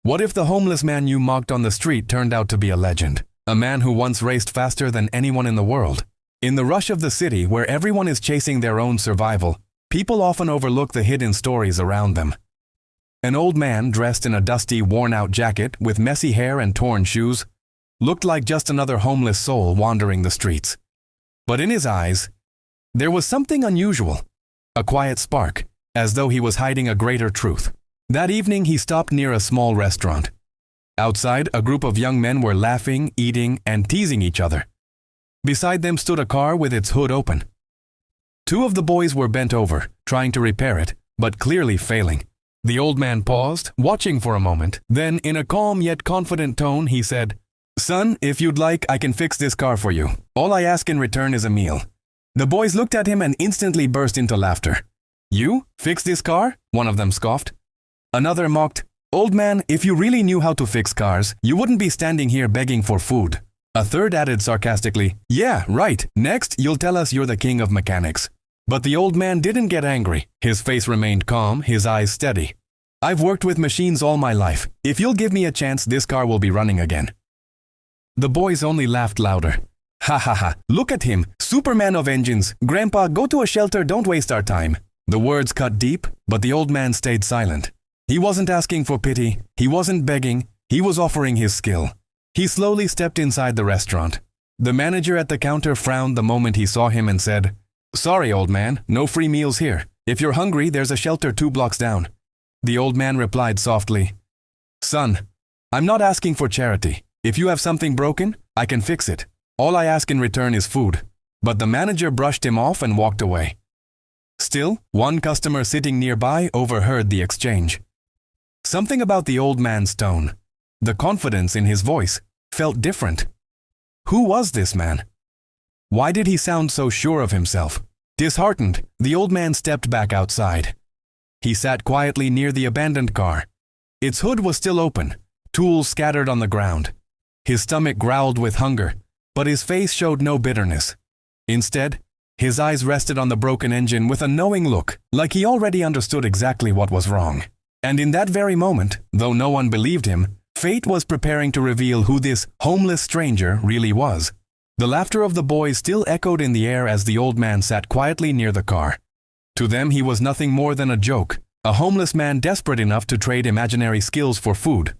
What if the homeless man you mocked on the street turned out to be a legend? A man who once raced faster than anyone in the world. In the rush of the city, where everyone is chasing their own survival, people often overlook the hidden stories around them. An old man dressed in a dusty, worn-out jacket with messy hair and torn shoes looked like just another homeless soul wandering the streets. But in his eyes, there was something unusual, a quiet spark, as though he was hiding a greater truth. That evening, he stopped near a small restaurant. Outside, a group of young men were laughing, eating, and teasing each other. Beside them stood a car with its hood open. Two of the boys were bent over, trying to repair it, but clearly failing. The old man paused, watching for a moment. Then, in a calm yet confident tone, he said, "Son, if you'd like, I can fix this car for you. All I ask in return is a meal." The boys looked at him and instantly burst into laughter. "You? Fix this car?" one of them scoffed. Another mocked, "Old man, if you really knew how to fix cars, you wouldn't be standing here begging for food." A third added sarcastically, "Yeah, right. Next, you'll tell us you're the king of mechanics." But the old man didn't get angry. His face remained calm, his eyes steady. "I've worked with machines all my life. If you'll give me a chance, this car will be running again." The boys only laughed louder. "Ha ha ha, look at him, Superman of engines. Grandpa, go to a shelter, don't waste our time." The words cut deep, but the old man stayed silent. He wasn't asking for pity, he wasn't begging, he was offering his skill. He slowly stepped inside the restaurant. The manager at the counter frowned the moment he saw him and said, "Sorry, old man, no free meals here. If you're hungry, there's a shelter 2 blocks down." The old man replied softly, "Son, I'm not asking for charity. If you have something broken, I can fix it. All I ask in return is food." But the manager brushed him off and walked away. Still, one customer sitting nearby overheard the exchange. Something about the old man's tone, the confidence in his voice, felt different. Who was this man? Why did he sound so sure of himself? Disheartened, the old man stepped back outside. He sat quietly near the abandoned car. Its hood was still open, tools scattered on the ground. His stomach growled with hunger, but his face showed no bitterness. Instead, his eyes rested on the broken engine with a knowing look, like he already understood exactly what was wrong. And in that very moment, though no one believed him, fate was preparing to reveal who this homeless stranger really was. The laughter of the boys still echoed in the air as the old man sat quietly near the car. To them, he was nothing more than a joke, a homeless man desperate enough to trade imaginary skills for food.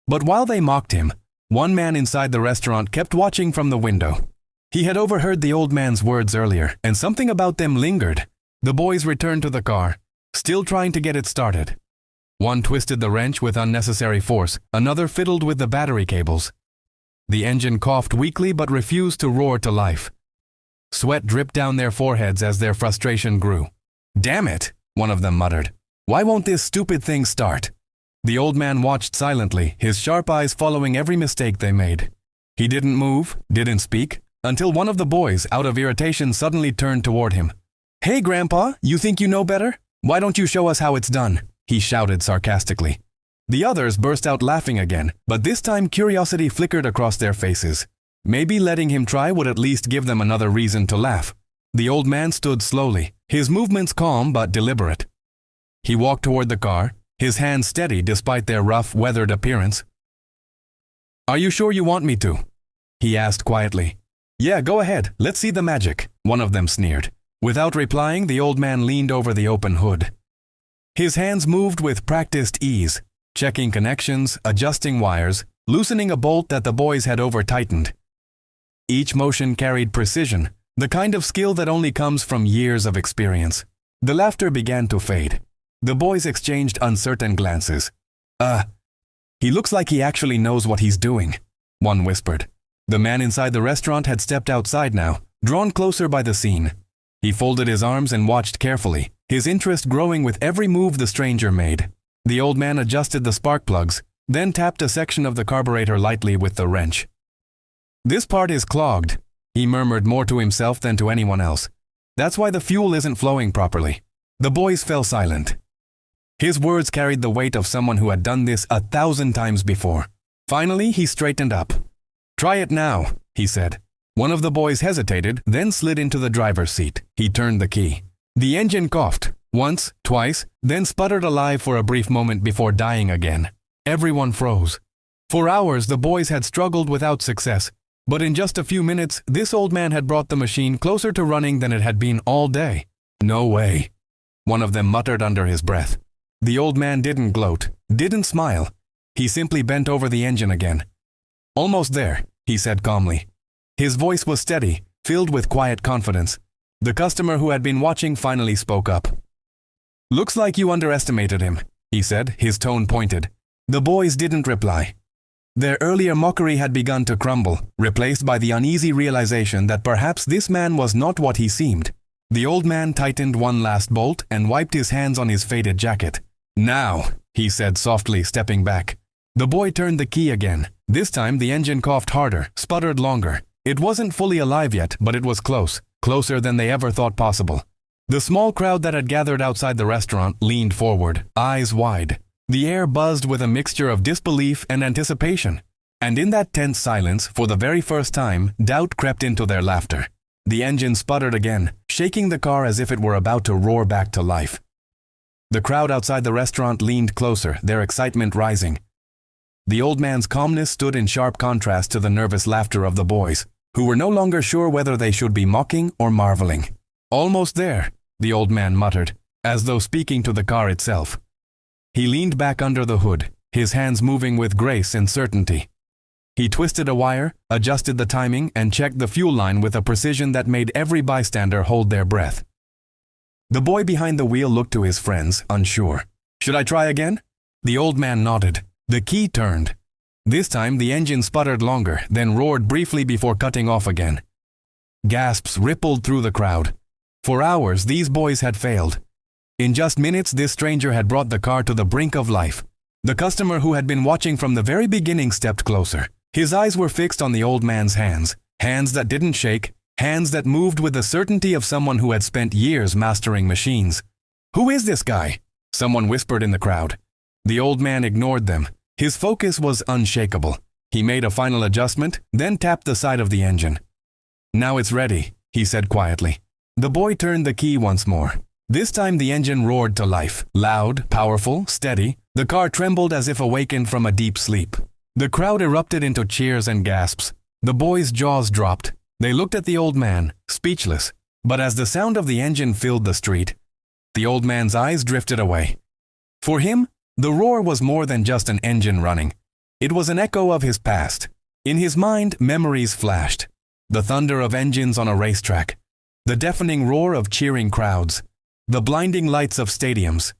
But while they mocked him, one man inside the restaurant kept watching from the window. He had overheard the old man's words earlier, and something about them lingered. The boys returned to the car, still trying to get it started. One twisted the wrench with unnecessary force, another fiddled with the battery cables. The engine coughed weakly but refused to roar to life. Sweat dripped down their foreheads as their frustration grew. "Damn it," one of them muttered. "Why won't this stupid thing start?" The old man watched silently, his sharp eyes following every mistake they made. He didn't move, didn't speak, until one of the boys, out of irritation, suddenly turned toward him. "Hey, Grandpa, you think you know better? Why don't you show us how it's done?" he shouted sarcastically. The others burst out laughing again, but this time curiosity flickered across their faces. Maybe letting him try would at least give them another reason to laugh. The old man stood slowly, his movements calm but deliberate. He walked toward the car, his hands steady despite their rough, weathered appearance. "Are you sure you want me to?" he asked quietly. "Yeah, go ahead, let's see the magic," one of them sneered. Without replying, the old man leaned over the open hood. His hands moved with practiced ease, checking connections, adjusting wires, loosening a bolt that the boys had over-tightened. Each motion carried precision, the kind of skill that only comes from years of experience. The laughter began to fade. The boys exchanged uncertain glances. He looks like he actually knows what he's doing," one whispered. The man inside the restaurant had stepped outside now, drawn closer by the scene. He folded his arms and watched carefully, his interest growing with every move the stranger made. The old man adjusted the spark plugs, then tapped a section of the carburetor lightly with the wrench. "This part is clogged," he murmured more to himself than to anyone else. "That's why the fuel isn't flowing properly." The boys fell silent. His words carried the weight of someone who had done this 1,000 times before. Finally, he straightened up. "Try it now," he said. One of the boys hesitated, then slid into the driver's seat. He turned the key. The engine coughed, once, twice, then sputtered alive for a brief moment before dying again. Everyone froze. For hours, the boys had struggled without success, but in just a few minutes, this old man had brought the machine closer to running than it had been all day. "No way," one of them muttered under his breath. The old man didn't gloat, didn't smile. He simply bent over the engine again. "Almost there," he said calmly. His voice was steady, filled with quiet confidence. The customer who had been watching finally spoke up. "Looks like you underestimated him," he said, his tone pointed. The boys didn't reply. Their earlier mockery had begun to crumble, replaced by the uneasy realization that perhaps this man was not what he seemed. The old man tightened one last bolt and wiped his hands on his faded jacket. "Now," he said softly, stepping back. The boy turned the key again. This time the engine coughed harder, sputtered longer. It wasn't fully alive yet, but it was close, closer than they ever thought possible. The small crowd that had gathered outside the restaurant leaned forward, eyes wide. The air buzzed with a mixture of disbelief and anticipation. And in that tense silence, for the very first time, doubt crept into their laughter. The engine sputtered again, shaking the car as if it were about to roar back to life. The crowd outside the restaurant leaned closer, their excitement rising. The old man's calmness stood in sharp contrast to the nervous laughter of the boys, who were no longer sure whether they should be mocking or marveling. "Almost there," the old man muttered, as though speaking to the car itself. He leaned back under the hood, his hands moving with grace and certainty. He twisted a wire, adjusted the timing, and checked the fuel line with a precision that made every bystander hold their breath. The boy behind the wheel looked to his friends, unsure. "Should I try again?" The old man nodded. The key turned. This time the engine sputtered longer, then roared briefly before cutting off again. Gasps rippled through the crowd. For hours, these boys had failed. In just minutes, this stranger had brought the car to the brink of life. The customer who had been watching from the very beginning stepped closer. His eyes were fixed on the old man's hands, hands that didn't shake, hands that moved with the certainty of someone who had spent years mastering machines. "Who is this guy?" someone whispered in the crowd. The old man ignored them. His focus was unshakable. He made a final adjustment, then tapped the side of the engine. "Now it's ready," he said quietly. The boy turned the key once more. This time the engine roared to life, loud, powerful, steady. The car trembled as if awakened from a deep sleep. The crowd erupted into cheers and gasps. The boys' jaws dropped. They looked at the old man, speechless. But as the sound of the engine filled the street, the old man's eyes drifted away. For him, the roar was more than just an engine running. It was an echo of his past. In his mind, memories flashed. The thunder of engines on a racetrack, the deafening roar of cheering crowds, the blinding lights of stadiums.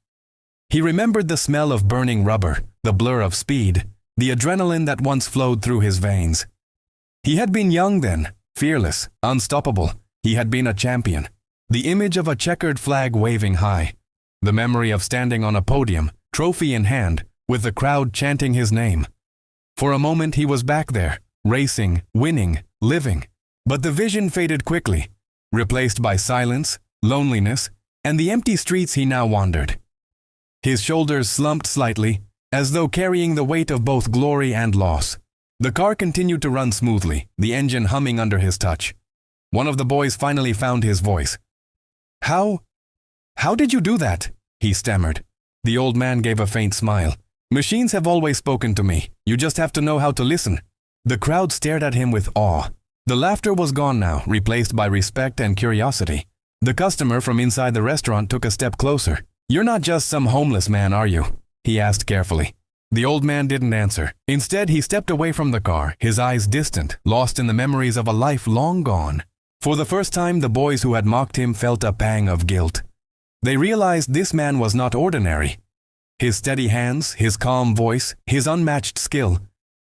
He remembered the smell of burning rubber, the blur of speed, the adrenaline that once flowed through his veins. He had been young then, fearless, unstoppable. He had been a champion. The image of a checkered flag waving high. The memory of standing on a podium, trophy in hand, with the crowd chanting his name. For a moment he was back there, racing, winning, living. But the vision faded quickly, replaced by silence, loneliness, and the empty streets he now wandered. His shoulders slumped slightly, as though carrying the weight of both glory and loss. The car continued to run smoothly, the engine humming under his touch. One of the boys finally found his voice. How did you do that?" he stammered. The old man gave a faint smile. "Machines have always spoken to me. You just have to know how to listen." The crowd stared at him with awe. The laughter was gone now, replaced by respect and curiosity. The customer from inside the restaurant took a step closer. "You're not just some homeless man, are you?" he asked carefully. The old man didn't answer. Instead, he stepped away from the car, his eyes distant, lost in the memories of a life long gone. For the first time, the boys who had mocked him felt a pang of guilt. They realized this man was not ordinary. His steady hands, his calm voice, his unmatched skill.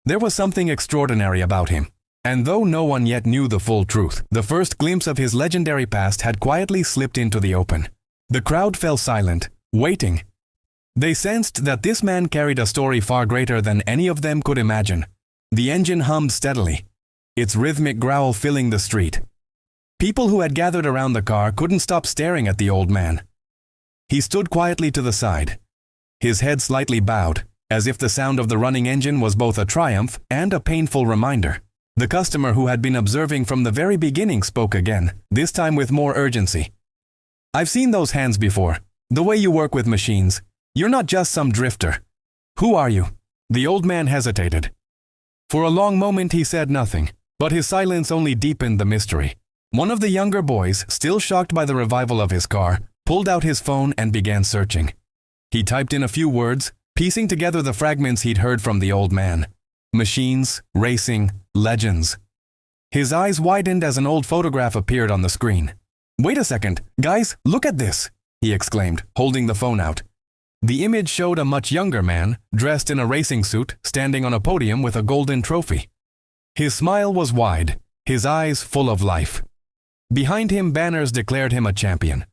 There was something extraordinary about him. And though no one yet knew the full truth, the first glimpse of his legendary past had quietly slipped into the open. The crowd fell silent, waiting. They sensed that this man carried a story far greater than any of them could imagine. The engine hummed steadily, its rhythmic growl filling the street. People who had gathered around the car couldn't stop staring at the old man. He stood quietly to the side, his head slightly bowed, as if the sound of the running engine was both a triumph and a painful reminder. The customer who had been observing from the very beginning spoke again, this time with more urgency. "I've seen those hands before, the way you work with machines. You're not just some drifter. Who are you?" The old man hesitated. For a long moment he said nothing, but his silence only deepened the mystery. One of the younger boys, still shocked by the revival of his car, pulled out his phone and began searching. He typed in a few words, piecing together the fragments he'd heard from the old man. Machines, racing, legends. His eyes widened as an old photograph appeared on the screen. "Wait a second, guys, look at this," he exclaimed, holding the phone out. The image showed a much younger man, dressed in a racing suit, standing on a podium with a golden trophy. His smile was wide, his eyes full of life. Behind him, banners declared him a champion.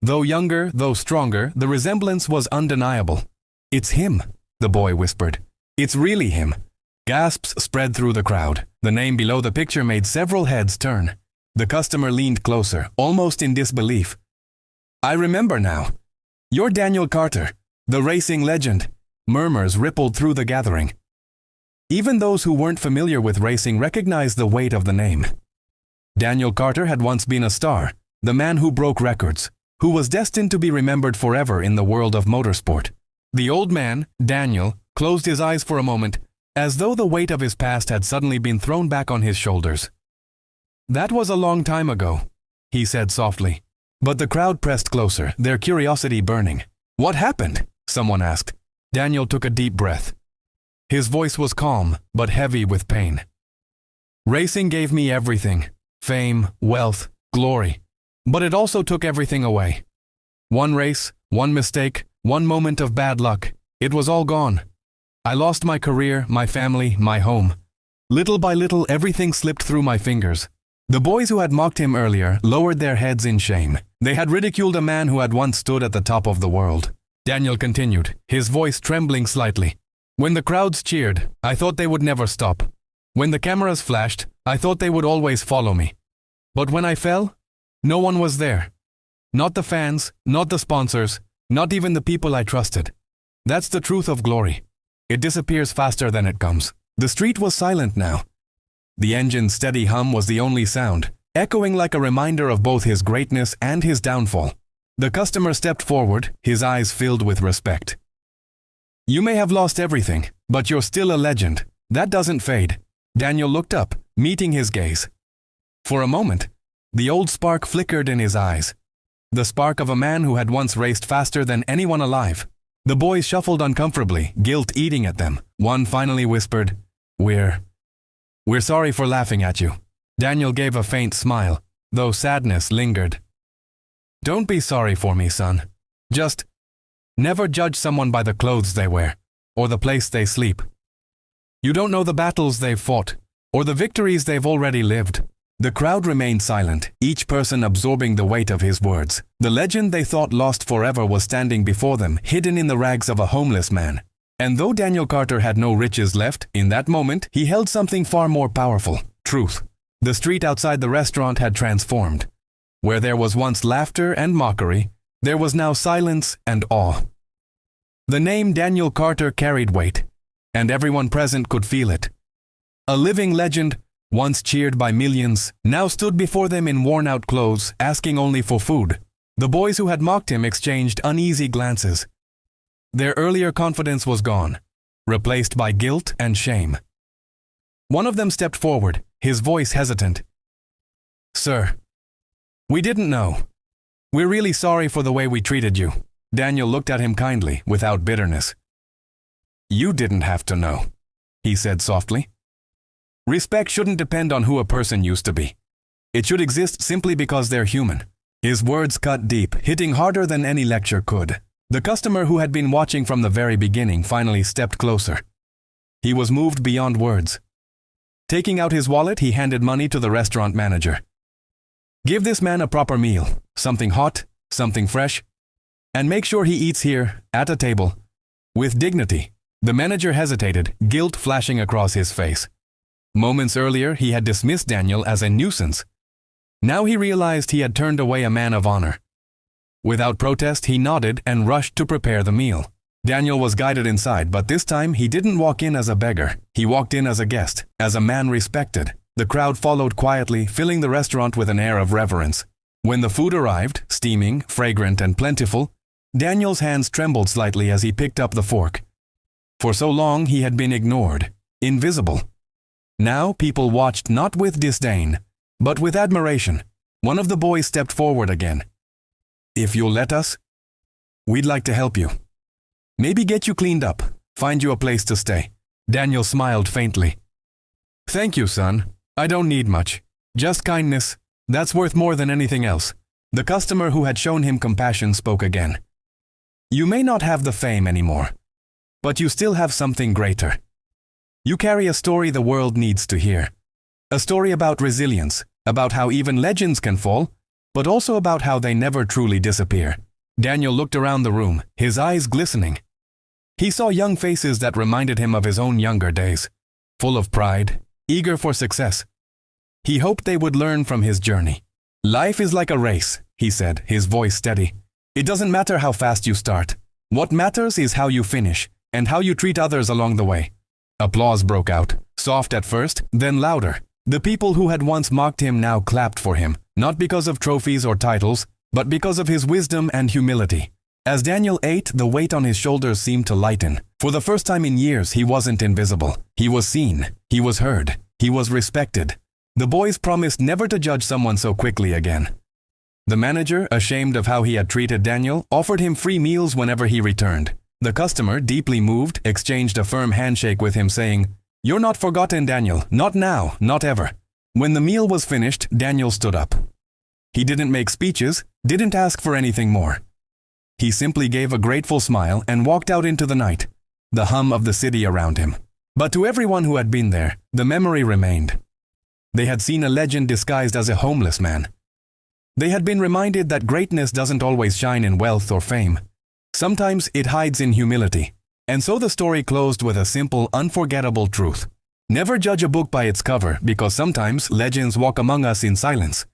Though younger, though stronger, the resemblance was undeniable. "It's him," the boy whispered. "It's really him." Gasps spread through the crowd. The name below the picture made several heads turn. The customer leaned closer, almost in disbelief. "I remember now. You're Daniel Carter, the racing legend." Murmurs rippled through the gathering. Even those who weren't familiar with racing recognized the weight of the name. Daniel Carter had once been a star, the man who broke records, who was destined to be remembered forever in the world of motorsport. The old man, Daniel, closed his eyes for a moment, as though the weight of his past had suddenly been thrown back on his shoulders. "That was a long time ago," he said softly. But the crowd pressed closer, their curiosity burning. "What happened?" someone asked. Daniel took a deep breath. His voice was calm, but heavy with pain. "Racing gave me everything. Fame, wealth, glory. But it also took everything away. One race, one mistake, one moment of bad luck. It was all gone. I lost my career, my family, my home. Little by little, everything slipped through my fingers." The boys who had mocked him earlier lowered their heads in shame. They had ridiculed a man who had once stood at the top of the world. Daniel continued, his voice trembling slightly. "When the crowds cheered, I thought they would never stop. When the cameras flashed, I thought they would always follow me. But when I fell, no one was there. Not the fans, not the sponsors, not even the people I trusted. That's the truth of glory. It disappears faster than it comes." The street was silent now. The engine's steady hum was the only sound, echoing like a reminder of both his greatness and his downfall. The customer stepped forward, his eyes filled with respect. "You may have lost everything, but you're still a legend. That doesn't fade." Daniel looked up, meeting his gaze. For a moment, the old spark flickered in his eyes. The spark of a man who had once raced faster than anyone alive. The boys shuffled uncomfortably, guilt eating at them. One finally whispered, We're sorry for laughing at you." Daniel gave a faint smile, though sadness lingered. "Don't be sorry for me, son. Just never judge someone by the clothes they wear, or the place they sleep. You don't know the battles they've fought, or the victories they've already lived." The crowd remained silent, each person absorbing the weight of his words. The legend they thought lost forever was standing before them, hidden in the rags of a homeless man. And though Daniel Carter had no riches left, in that moment, he held something far more powerful: truth. The street outside the restaurant had transformed. Where there was once laughter and mockery, there was now silence and awe. The name Daniel Carter carried weight, and everyone present could feel it. A living legend, once cheered by millions, now stood before them in worn-out clothes, asking only for food. The boys who had mocked him exchanged uneasy glances. Their earlier confidence was gone, replaced by guilt and shame. One of them stepped forward, his voice hesitant. "Sir, we didn't know. We're really sorry for the way we treated you." Daniel looked at him kindly, without bitterness. "You didn't have to know," he said softly. "Respect shouldn't depend on who a person used to be. It should exist simply because they're human." His words cut deep, hitting harder than any lecture could. The customer who had been watching from the very beginning finally stepped closer. He was moved beyond words. Taking out his wallet, he handed money to the restaurant manager. "Give this man a proper meal, something hot, something fresh, and make sure he eats here, at a table, with dignity." The manager hesitated, guilt flashing across his face. Moments earlier, he had dismissed Daniel as a nuisance. Now he realized he had turned away a man of honor. Without protest, he nodded and rushed to prepare the meal. Daniel was guided inside, but this time he didn't walk in as a beggar. He walked in as a guest, as a man respected. The crowd followed quietly, filling the restaurant with an air of reverence. When the food arrived, steaming, fragrant, and plentiful, Daniel's hands trembled slightly as he picked up the fork. For so long he had been ignored, invisible. Now people watched not with disdain, but with admiration. One of the boys stepped forward again. "If you'll let us, we'd like to help you. Maybe get you cleaned up, find you a place to stay." Daniel smiled faintly. "Thank you, son. I don't need much. Just kindness. That's worth more than anything else." The customer who had shown him compassion spoke again. "You may not have the fame anymore, but you still have something greater. You carry a story the world needs to hear. A story about resilience, about how even legends can fall, but also about how they never truly disappear." Daniel looked around the room, his eyes glistening. He saw young faces that reminded him of his own younger days, full of pride, eager for success. He hoped they would learn from his journey. "Life is like a race," he said, his voice steady. "It doesn't matter how fast you start. What matters is how you finish, and how you treat others along the way." Applause broke out, soft at first, then louder. The people who had once mocked him now clapped for him, not because of trophies or titles, but because of his wisdom and humility. As Daniel ate, the weight on his shoulders seemed to lighten. For the first time in years, he wasn't invisible. He was seen, he was heard, he was respected. The boys promised never to judge someone so quickly again. The manager, ashamed of how he had treated Daniel, offered him free meals whenever he returned. The customer, deeply moved, exchanged a firm handshake with him, saying, "You're not forgotten, Daniel. Not now, not ever." When the meal was finished, Daniel stood up. He didn't make speeches, didn't ask for anything more. He simply gave a grateful smile and walked out into the night, the hum of the city around him. But to everyone who had been there, the memory remained. They had seen a legend disguised as a homeless man. They had been reminded that greatness doesn't always shine in wealth or fame. Sometimes it hides in humility. And so the story closed with a simple, unforgettable truth. Never judge a book by its cover, because sometimes legends walk among us in silence.